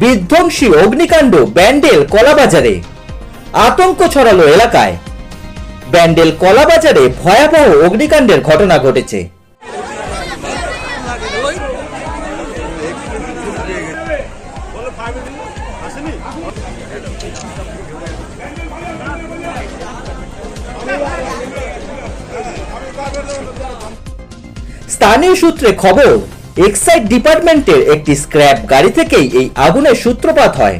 বিধ্বংসী অগ্নিকাণ্ড ব্যান্ডেল কলাবাজারে, আতঙ্ক ছড়ালো এলাকায়। ব্যান্ডেল কলাবাজারে ভয়াবহ অগ্নিকাণ্ডের ঘটনা ঘটেছে। স্থানীয় সূত্রে খবর, এক্সাইজ ডিপার্টমেন্টের একটি স্ক্র্যাপ গাড়ি থেকেই এই আগুনের সূত্রপাত হয়।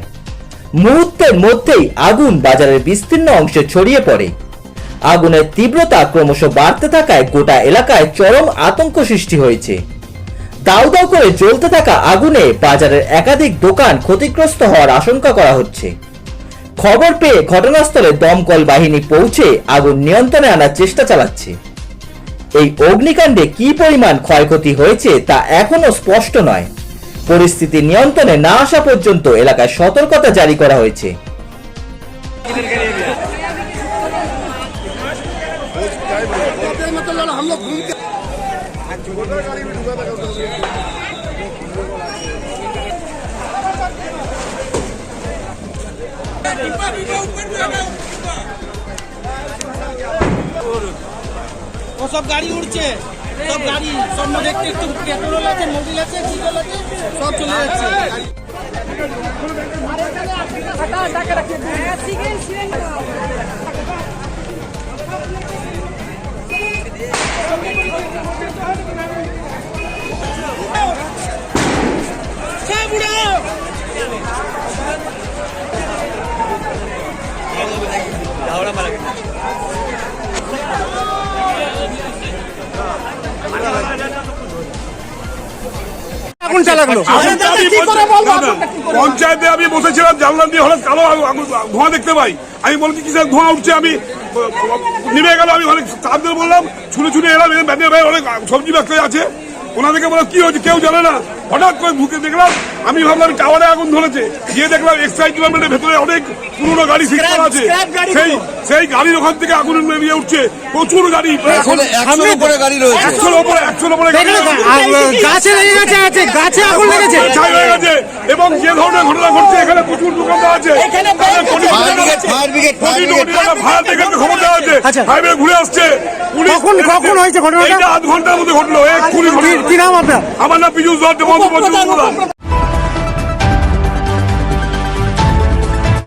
মুহূর্তের মধ্যেই আগুন বাজারের বিস্তীর্ণ অংশে ছড়িয়ে পড়ে। আগুনের তীব্রতা ক্রমশ বাড়তে থাকায় গোটা এলাকায় চরম আতঙ্ক সৃষ্টি হয়েছে। দাউ দাউ করে জ্বলতে থাকা আগুনে বাজারের একাধিক দোকান ক্ষতিগ্রস্ত হওয়ার আশঙ্কা করা হচ্ছে। খবর পেয়ে ঘটনাস্থলে দমকল বাহিনী পৌঁছে আগুন নিয়ন্ত্রণে আনার চেষ্টা চালাচ্ছে। এই অগ্নিকাণ্ডে কি পরিমাণ ক্ষয়ক্ষতি হয়েছে তা এখনো স্পষ্ট নয়। পরিস্থিতি নিয়ন্ত্রণে না আসা পর্যন্ত এলাকায় সতর্কতা জারি করা হয়েছে। ও সব গাড়ি উঠছে, সব গাড়ি সব দেখতে একটু পেট্রোল আছে, মোবিল আছে, ডিজেল আছে, সব চলে যাচ্ছে। পঞ্চায়েতে আমি বসেছিলাম, জানলা দিয়ে হঠাৎ কালো ধোঁয়া দেখতে পাই। আমি বলছি কিসের ধোঁয়া উঠছে, আমি নেমে গেল। আমি অনেক তাদের বললাম, ছুটে ছুটে এলাম। ব্যান্ডেল ভাই অনেক সবজি ব্যবসায়ী আছে, ওনাদেরকে বললাম কি হচ্ছে, কেউ জানে না। হঠাৎ করে ঢুকে দেখলাম, আমি ভাবলাম টাওয়ারে আগুন ধরেছে। গিয়ে দেখলাম এক্সাইজ ডিপার্টমেন্টের ভেতরে অনেক পুরোনো গাড়ি ঠিক করা আছে, সেই গাড়ির ওখান থেকে আগুন বেরিয়ে উঠছে। প্রচুর গাড়ি, 100-র উপরে গাড়ি রয়েছে, 100-র উপরে এবং যে ধরনের ঘটনা ঘটছে এখানে প্রচুর দোকানদার আছে। খবর দেওয়া আছে, হাইওয়ে ঘুরে আসছে। কখন হয়েছে ঘটনাটা? আধ ঘন্টার মধ্যে ঘটলো। কি নাম আপনার? আমার নাম পীযূষ দত্ত।